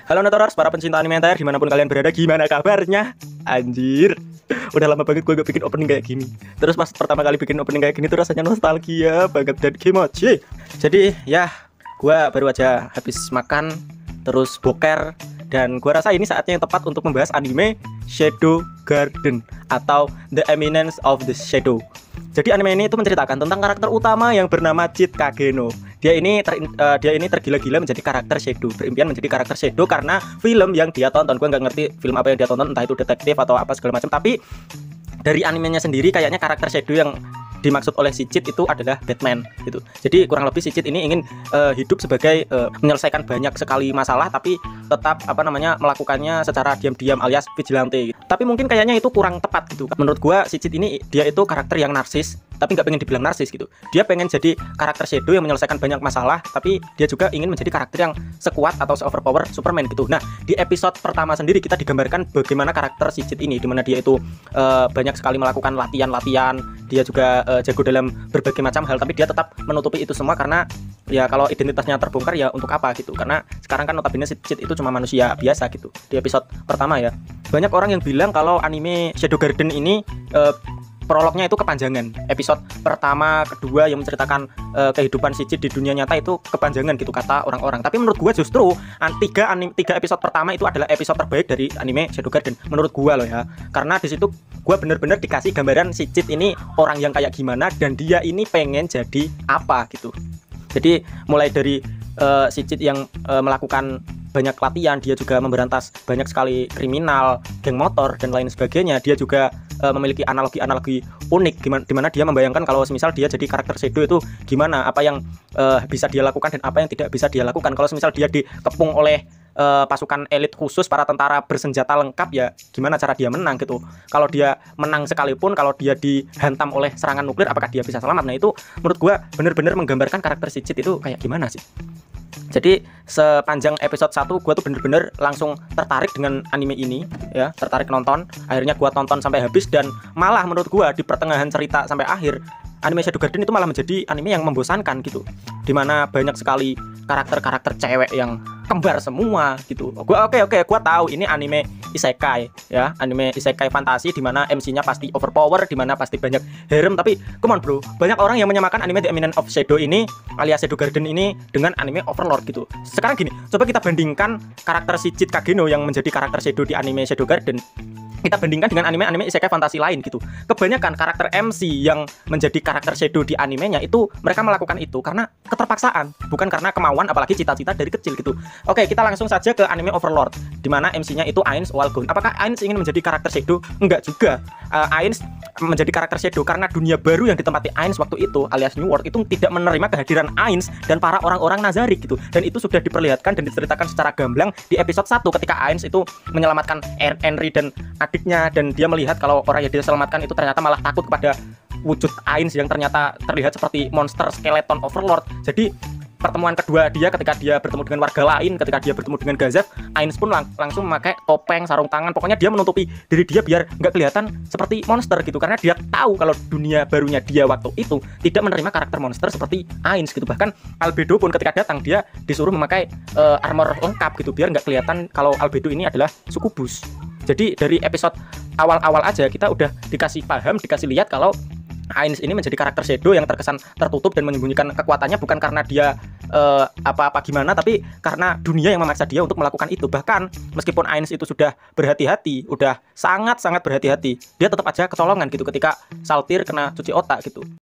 Halo Notorers, para pencinta anime entire dimanapun kalian berada, gimana kabarnya? Anjir, udah lama banget gue gak bikin opening kayak gini. Terus pas pertama kali bikin opening kayak gini tuh rasanya nostalgia banget dan kimochi. Jadi ya, gue baru aja habis makan, terus boker. Dan gue rasa ini saatnya yang tepat untuk membahas anime Shadow Garden atau The Eminence of the Shadow. Jadi anime ini itu menceritakan tentang karakter utama yang bernama Chit Kageno. Dia ini tergila-gila menjadi karakter Shadow, berimpian menjadi karakter Shadow karena film yang dia tonton. Gue nggak ngerti film apa yang dia tonton, entah itu detektif atau apa segala macam. Tapi dari animenya sendiri kayaknya karakter Shadow yang dimaksud oleh si Chit itu adalah Batman gitu. Jadi kurang lebih si Chit ini ingin hidup sebagai menyelesaikan banyak sekali masalah, tapi tetap melakukannya secara diam-diam alias vigilante gitu. Tapi mungkin kayaknya itu kurang tepat gitu. Menurut gua si Chit ini dia itu karakter yang narsis, tapi nggak pengen dibilang narsis gitu. Dia pengen jadi karakter Shadow yang menyelesaikan banyak masalah, tapi dia juga ingin menjadi karakter yang sekuat atau se-overpower Superman gitu. Nah, di episode pertama sendiri kita digambarkan bagaimana karakter si Chit ini, dimana dia itu banyak sekali melakukan latihan-latihan. Dia juga jago dalam berbagai macam hal, tapi dia tetap menutupi itu semua karena ya kalau identitasnya terbongkar ya untuk apa gitu. Karena sekarang kan notabene si Chit itu cuma manusia biasa gitu. Di episode pertama ya, banyak orang yang bilang kalau anime Shadow Garden ini prolognya itu kepanjangan. Episode pertama, kedua yang menceritakan kehidupan si Chit di dunia nyata itu kepanjangan gitu kata orang-orang. Tapi menurut gua justru tiga episode pertama itu adalah episode terbaik dari anime Shadow Garden menurut gua loh ya. Karena di situ gua bener-bener dikasih gambaran si Chit ini orang yang kayak gimana dan dia ini pengen jadi apa gitu. Jadi mulai dari si Chit yang melakukan banyak latihan, dia juga memberantas banyak sekali kriminal, geng motor dan lain sebagainya. Dia juga memiliki analogi-analogi unik dimana dia membayangkan kalau semisal dia jadi karakter Shadow itu gimana, apa yang bisa dia lakukan dan apa yang tidak bisa dia lakukan. Kalau semisal dia dikepung oleh pasukan elit khusus, para tentara bersenjata lengkap, ya gimana cara dia menang gitu. Kalau dia menang sekalipun, kalau dia dihantam oleh serangan nuklir, apakah dia bisa selamat? Nah itu menurut gua bener-bener menggambarkan karakter si Chit itu kayak gimana sih. Jadi sepanjang episode 1 gue tuh bener-bener langsung tertarik dengan anime ini ya, tertarik nonton. Akhirnya gue tonton sampai habis dan malah menurut gue di pertengahan cerita sampai akhir anime Shadow Garden itu malah menjadi anime yang membosankan gitu. Dimana banyak sekali karakter-karakter cewek yang kembar semua gitu. Oke, gue tahu ini anime isekai ya, anime isekai fantasi dimana MC-nya pasti overpower, dimana pasti banyak harem. Tapi come on bro, banyak orang yang menyamakan anime The Eminence of Shadow ini alias Shadow Garden ini dengan anime Overlord gitu. Sekarang gini, coba kita bandingkan karakter si Chit Kageno yang menjadi karakter Shadow di anime Shadow Garden, kita bandingkan dengan anime-anime isekai fantasi lain gitu. Kebanyakan karakter MC yang menjadi karakter Shadow di animenya itu mereka melakukan itu karena keterpaksaan, bukan karena kemauan apalagi cita-cita dari kecil gitu. Oke, kita langsung saja ke anime Overlord dimana MC-nya itu Ainz Walgon. Apakah Ainz ingin menjadi karakter Shadow? Enggak juga. Ainz menjadi karakter Shadow karena dunia baru yang ditempati Ainz waktu itu alias New World itu tidak menerima kehadiran Ainz dan para orang-orang Nazarik gitu. Dan itu sudah diperlihatkan dan diceritakan secara gamblang di episode 1 ketika Ainz itu menyelamatkan Henry dan adiknya, dan dia melihat kalau orang yang dia selamatkan itu ternyata malah takut kepada wujud Ainz yang ternyata terlihat seperti monster skeleton Overlord. Jadi pertemuan kedua dia ketika dia bertemu dengan warga lain, ketika dia bertemu dengan Gazef, Ainz pun langsung memakai topeng, sarung tangan, pokoknya dia menutupi diri dia biar nggak kelihatan seperti monster gitu, karena dia tahu kalau dunia barunya dia waktu itu tidak menerima karakter monster seperti Ainz gitu. Bahkan Albedo pun ketika datang dia disuruh memakai armor lengkap gitu biar nggak kelihatan kalau Albedo ini adalah sukubus. Jadi dari episode awal-awal aja kita udah dikasih paham, dikasih lihat kalau Ainz ini menjadi karakter Shadow yang terkesan tertutup dan menyembunyikan kekuatannya bukan karena dia apa-apa gimana, tapi karena dunia yang memaksa dia untuk melakukan itu. Bahkan meskipun Ainz itu sudah berhati-hati, udah sangat-sangat berhati-hati, dia tetap aja kecolongan gitu ketika Saltyr kena cuci otak gitu.